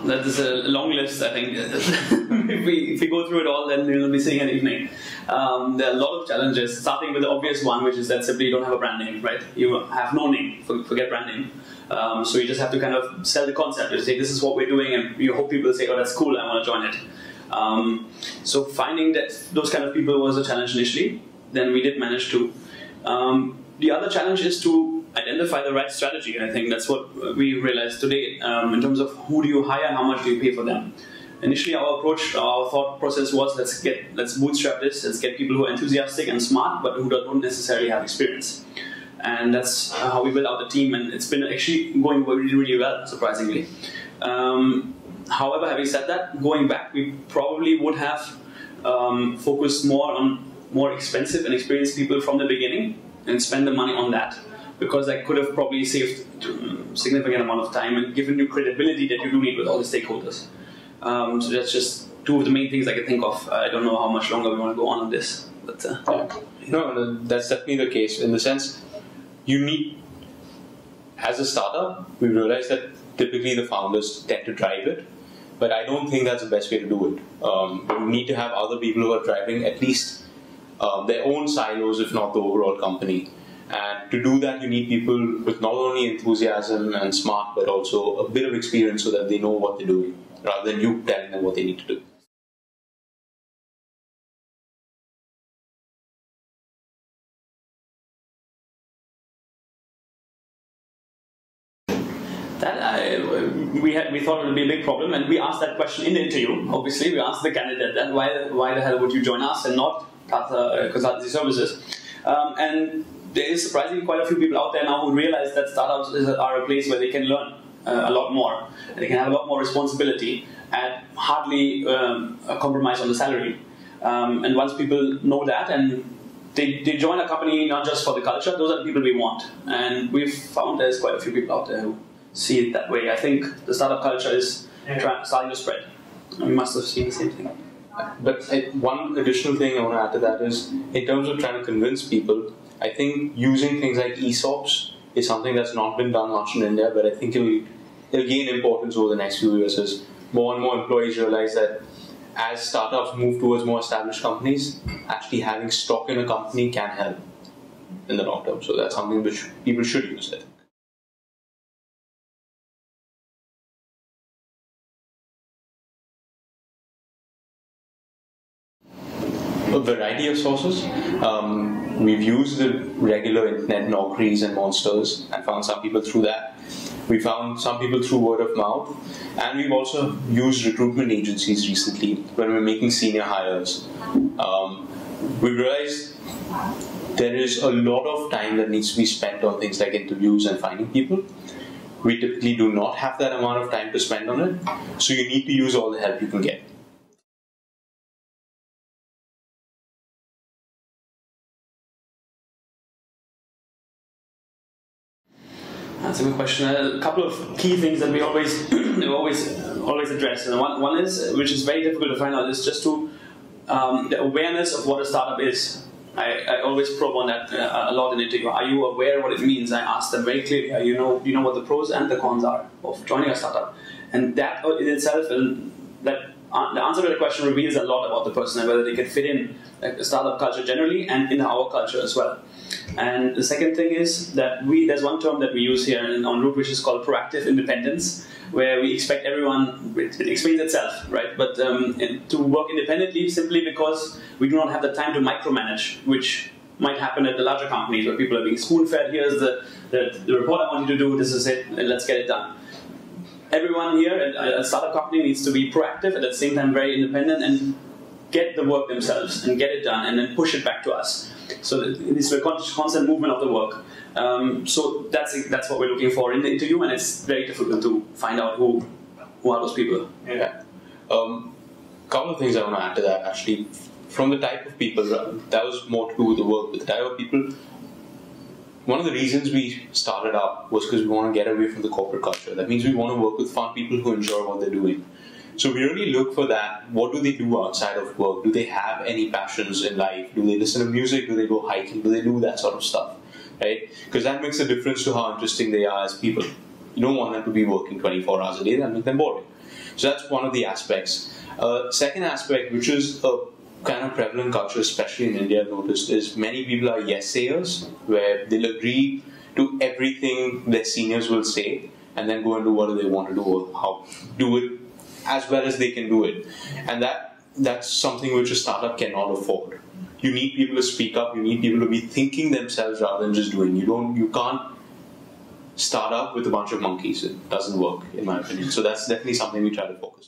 that is a long list, I think. if we go through it all, then we'll be sitting an evening. There are a lot of challenges, starting with the obvious one, which is that simply you don't have a brand name, right? You have no name, forget brand name. So you just have to kind of sell the concept. You say, this is what we're doing, and you hope people say, oh, that's cool, I want to join it. So finding that those kind of people was a challenge initially. Then we did manage to. The other challenge is to identify the right strategy. I think that's what we realized today in terms of who do you hire, how much do you pay for them. Initially, our approach, our thought process was let's bootstrap this. Let's get people who are enthusiastic and smart, but who don't necessarily have experience. And that's how we built out the team, and it's been actually going really, really well, surprisingly. However, having said that, going back, we probably would have focused more on more expensive and experienced people from the beginning and spend the money on that, because I could have probably saved a significant amount of time and given you credibility that you do need with all the stakeholders. So that's just two of the main things I can think of. I don't know how much longer we want to go on this, but no, that's definitely the case. In the sense, you need, as a startup, we realize that typically the founders tend to drive it, but I don't think that's the best way to do it. You need to have other people who are driving at least their own silos, if not the overall company. And to do that, you need people with not only enthusiasm and smart, but also a bit of experience so that they know what they're doing, rather than you telling them what they need to do. We thought it would be a big problem, and we asked that question in the interview. Obviously, we asked the candidate that why the hell would you join us and not other consultancy services? And there is surprisingly quite a few people out there now who realize that startups are a place where they can learn a lot more, and they can have a lot more responsibility at hardly a compromise on the salary. And once people know that, and they join a company not just for the culture, those are the people we want. And we've found there's quite a few people out there who see it that way. I think the startup culture is starting to spread. We must have seen the same thing. But one additional thing I want to add to that is, in terms of trying to convince people, I think using things like ESOPs is something that's not been done much in India, but I think it'll gain importance over the next few years as more and more employees realize that as startups move towards more established companies, actually having stock in a company can help in the long term. So that's something which people should use, I think. A variety of sources. We've used the regular internet Naukris and Monsters and found some people through that. We found some people through word of mouth, and we've also used recruitment agencies recently when we're making senior hires. We realized there is a lot of time that needs to be spent on things like interviews and finding people. We typically do not have that amount of time to spend on it, so you need to use all the help you can get. That's a good question. A couple of key things that we always address. And one is, which is very difficult to find out, is just to the awareness of what a startup is. I always probe on that a lot in interview. Are you aware what it means? I ask them very clearly. You know what the pros and the cons are of joining a startup, and that in itself, and that the answer to the question reveals a lot about the person and whether they can fit in a startup culture generally and in our culture as well. And the second thing is that there's one term that we use here in Enroute, which is called proactive independence, where we expect everyone, it explains itself, right? But to work independently simply because we do not have the time to micromanage, which might happen at the larger companies where people are being spoon-fed. Here's the report I want you to do, this is it, and let's get it done. Everyone here at a startup company needs to be proactive, at the same time very independent, and get the work themselves and get it done and then push it back to us. So it's a constant movement of the work. So that's what we're looking for in the interview, and it's very difficult to find out who are those people. Yeah. Couple of things I want to add to that actually. From the type of people, that was more to do with the work, but the type of people, one of the reasons we started up was because we want to get away from the corporate culture. That means we want to work with fun people who enjoy what they're doing. So we really look for that. What do they do outside of work? Do they have any passions in life? Do they listen to music? Do they go hiking? Do they do that sort of stuff? Right? Because that makes a difference to how interesting they are as people. You don't want them to be working 24 hours a day. That makes them boring. So that's one of the aspects. Second aspect, which is a kind of prevalent culture, especially in India, I've noticed, is many people are yes-sayers, where they'll agree to everything their seniors will say and then go and do what they want to do or how do it as well as they can do it. And that's something which a startup cannot afford. You need people to speak up, you need people to be thinking themselves rather than just doing. You can't start up with a bunch of monkeys. It doesn't work, in my opinion. So that's definitely something we try to focus on.